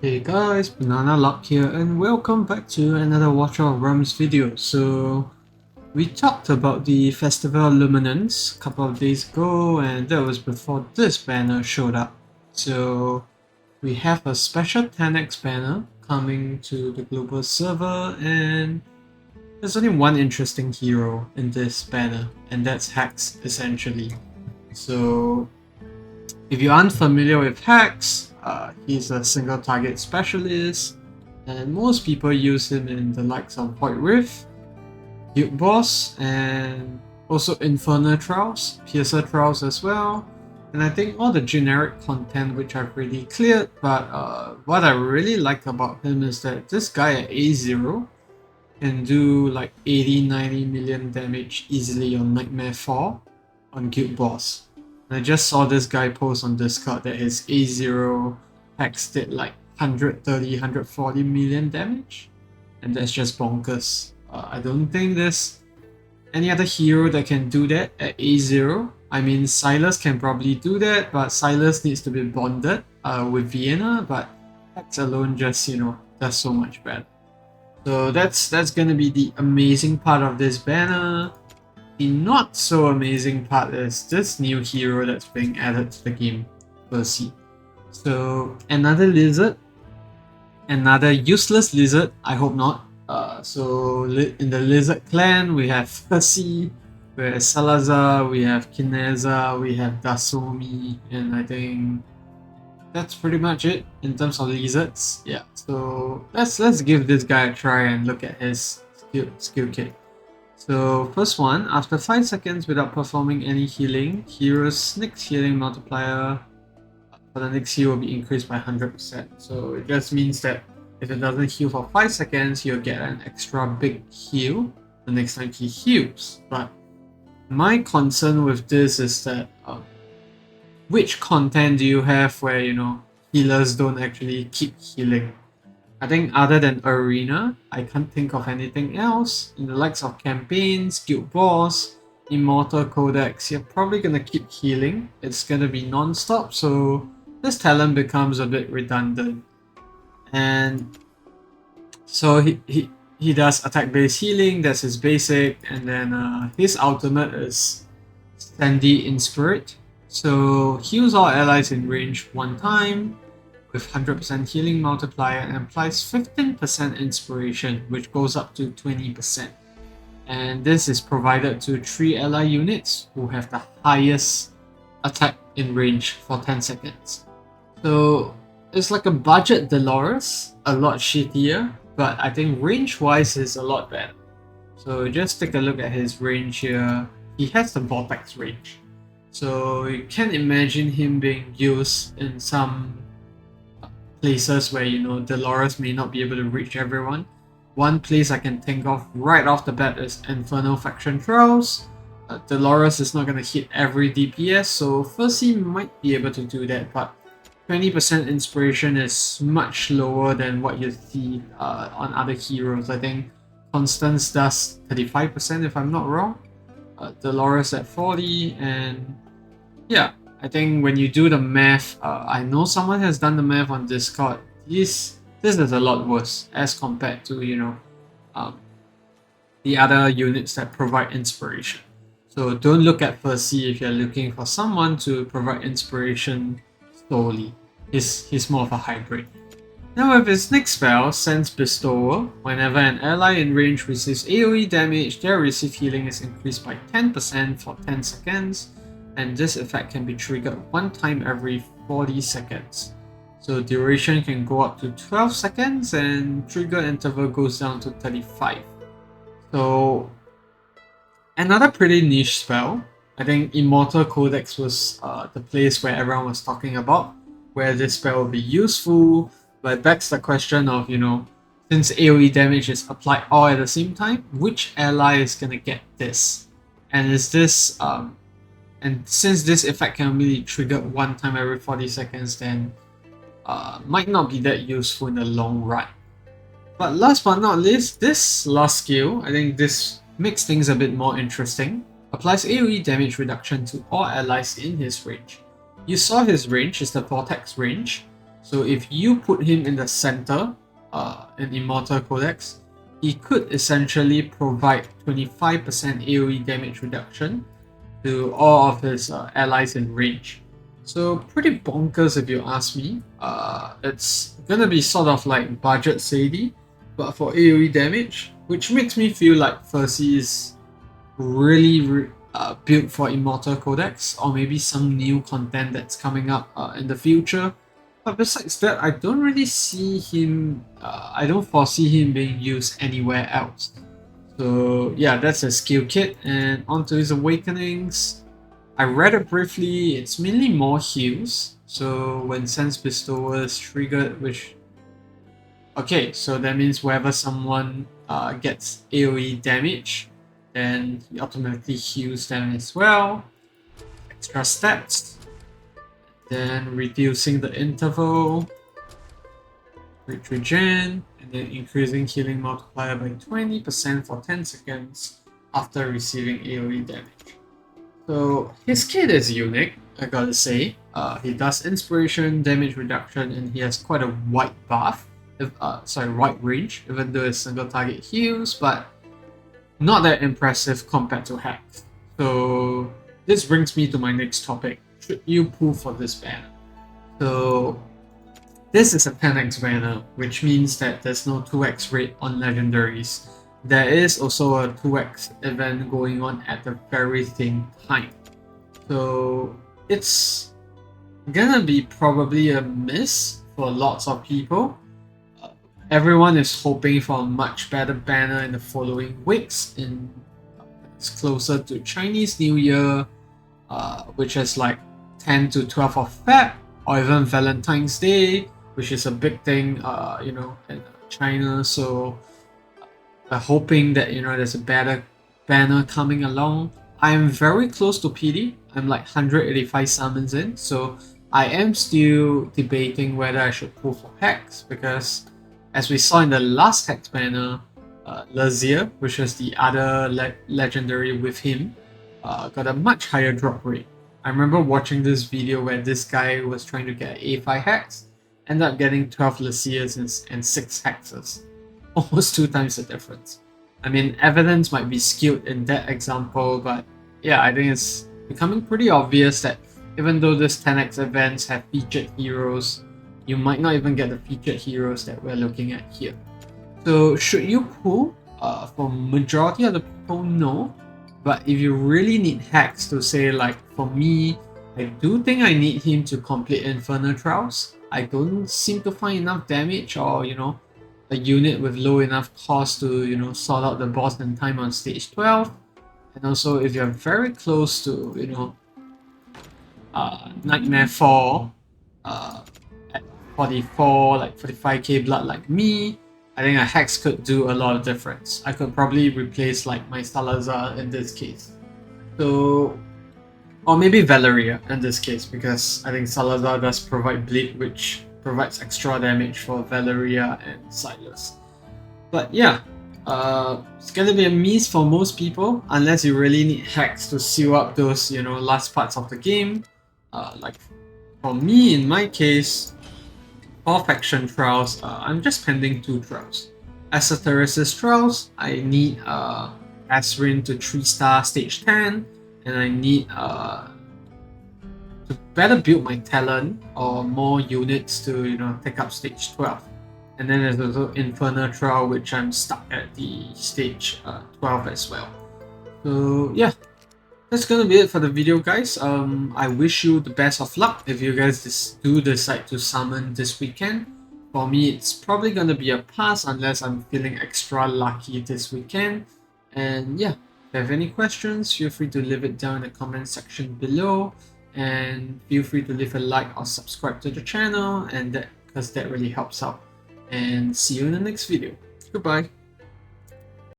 Hey guys, Banana Luck here and welcome back to another Watcher of Realms video. So, we talked about the Festival Luminance a couple of days ago and that was before this banner showed up. So, we have a special 10x banner coming to the global server and there's only one interesting hero in this banner and that's HEX essentially. So, if you aren't familiar with HEX, he's a single target specialist, and most people use him in the likes of Void Rift, Guild Boss, and also Infernal Trials, Piercer Trials as well. And I think all the generic content which I've really cleared, but what I really like about him is that this guy at A0 can do like 80-90 million damage easily on Nightmare 4 on Guild Boss. And I just saw this guy post on Discord that his A0 hex did like 130-140 million damage. And that's just bonkers. I don't think there's any other hero that can do that at A0. I mean, Silas can probably do that, but Silas needs to be bonded with Vienna, but Hex alone just, does so much better. So that's gonna be the amazing part of this banner. The not so amazing part is this new hero that's being added to the game, Ferssi. So another lizard, another useless lizard, I hope not. So in the lizard clan we have Ferssi, we have Salazar, we have Kineza, we have Dasomi, and I think that's pretty much it in terms of lizards. Yeah, so let's give this guy a try and look at his skill kit. So first one, after 5 seconds without performing any healing, hero's next healing multiplier for the next heal will be increased by 100%. So it just means that if it doesn't heal for 5 seconds, you'll get an extra big heal the next time he heals. But my concern with this is that which content do you have where, healers don't actually keep healing? I think other than Arena, I can't think of anything else. In the likes of campaigns, Guild Boss, Immortal Codex, you're probably gonna keep healing. It's gonna be non-stop, so this talent becomes a bit redundant. And so he does attack-based healing, that's his basic, and then his ultimate is Sandy in Spirit. So heals all allies in range one time with 100% healing multiplier and applies 15% inspiration, which goes up to 20%. And this is provided to 3 ally units who have the highest attack in range for 10 seconds. So it's like a budget Dolores, a lot shittier, but I think range-wise is a lot better. So just take a look at his range here. He has the Vortex range. So you can imagine him being used in some places where, Dolores may not be able to reach everyone. One place I can think of right off the bat is Infernal Faction Trials. Dolores is not going to hit every DPS, so Ferssi might be able to do that, but 20% inspiration is much lower than what you see on other heroes. I think Constance does 35% if I'm not wrong. Dolores at 40, and yeah, I think when you do the math, I know someone has done the math on Discord. This is a lot worse as compared to the other units that provide inspiration. So don't look at Ferssi if you're looking for someone to provide inspiration solely. He's more of a hybrid. Now with his next spell, Sense Bestower, whenever an ally in range receives AoE damage, their received healing is increased by 10% for 10 seconds, and this effect can be triggered one time every 40 seconds. So duration can go up to 12 seconds and trigger interval goes down to 35. So another pretty niche spell. I think Immortal Codex was the place where everyone was talking about, where this spell will be useful, but it begs the question of, since AoE damage is applied all at the same time, which ally is gonna get this? And is this and since this effect can only be triggered one time every 40 seconds, then might not be that useful in the long run. But last but not least, this last skill, I think this makes things a bit more interesting. Applies AoE damage reduction to all allies in his range. You saw his range is the Vortex range, So if you put him in the center in Immortal Codex, he could essentially provide 25% AoE damage reduction to all of his allies in range. So pretty bonkers if you ask me. It's gonna be sort of like budget Sadie, but for AoE damage, which makes me feel like Ferssi is really built for Immortal Codex, or maybe some new content that's coming up in the future. But besides that, I don't really see him, I don't foresee him being used anywhere else. So yeah, that's a skill kit, and onto his awakenings. I read it briefly, it's mainly more heals. So when Sense Bestower is triggered, which... Okay, so that means whenever someone gets AoE damage, then he automatically heals them as well. Extra stats. Then reducing the interval. Crit regen, and then increasing healing multiplier by 20% for 10 seconds after receiving AoE damage. So his kit is unique, I gotta say. He does inspiration, damage reduction, and he has quite a wide buff. Wide range, even though it's single target heals, but not that impressive compared to HEX. So this brings me to my next topic. Should you pull for this banner? So this is a 10x banner, which means that there's no 2x rate on legendaries. There is also a 2x event going on at the very same time. So it's gonna be probably a miss for lots of people. Everyone is hoping for a much better banner in the following weeks. It's closer to Chinese New Year, which is like 10 to 12 of Feb, or even Valentine's Day, which is a big thing, in China. So I'm hoping that there's a better banner coming along. I am very close to PD. I'm like 185 summons in, so I am still debating whether I should pull for HEX, because as we saw in the last HEX banner, Lazir, which was the other legendary with him, got a much higher drop rate. I remember watching this video where this guy was trying to get A5 HEX, ended up getting 12 Laziers and 6 Hexes. Almost 2 times the difference. I mean, evidence might be skewed in that example, but yeah, I think it's becoming pretty obvious that even though this 10x events have featured heroes, you might not even get the featured heroes that we're looking at here. So should you pull? For majority of the people, no. But if you really need HEX to say, like for me, I do think I need him to complete Infernal Trials. I don't seem to find enough damage or, a unit with low enough cost to, sort out the boss in time on stage 12. And also if you're very close to, Nightmare 4, at 44, like 45k blood like me, I think a HEX could do a lot of difference. I could probably replace like my Salazar in this case. So, or maybe Valeria in this case, because I think Salazar does provide bleed, which provides extra damage for Valeria and Silas. But yeah, it's gonna be a miss for most people, unless you really need HEX to seal up those, last parts of the game. Like for me, in my case, for faction trials, I'm just pending 2 trials. Esotericist trials, I need Asrin to 3-star stage 10, and I need to better build my talent or more units to take up stage 12. And then there's also Infernal Trial, which I'm stuck at the stage 12 as well. So yeah, that's gonna be it for the video, guys. I wish you the best of luck if you guys do decide to summon this weekend. For me, it's probably gonna be a pass unless I'm feeling extra lucky this weekend. And yeah, if you have any questions, feel free to leave it down in the comment section below. And feel free to leave a like or subscribe to the channel, and because that really helps out. And see you in the next video. Goodbye.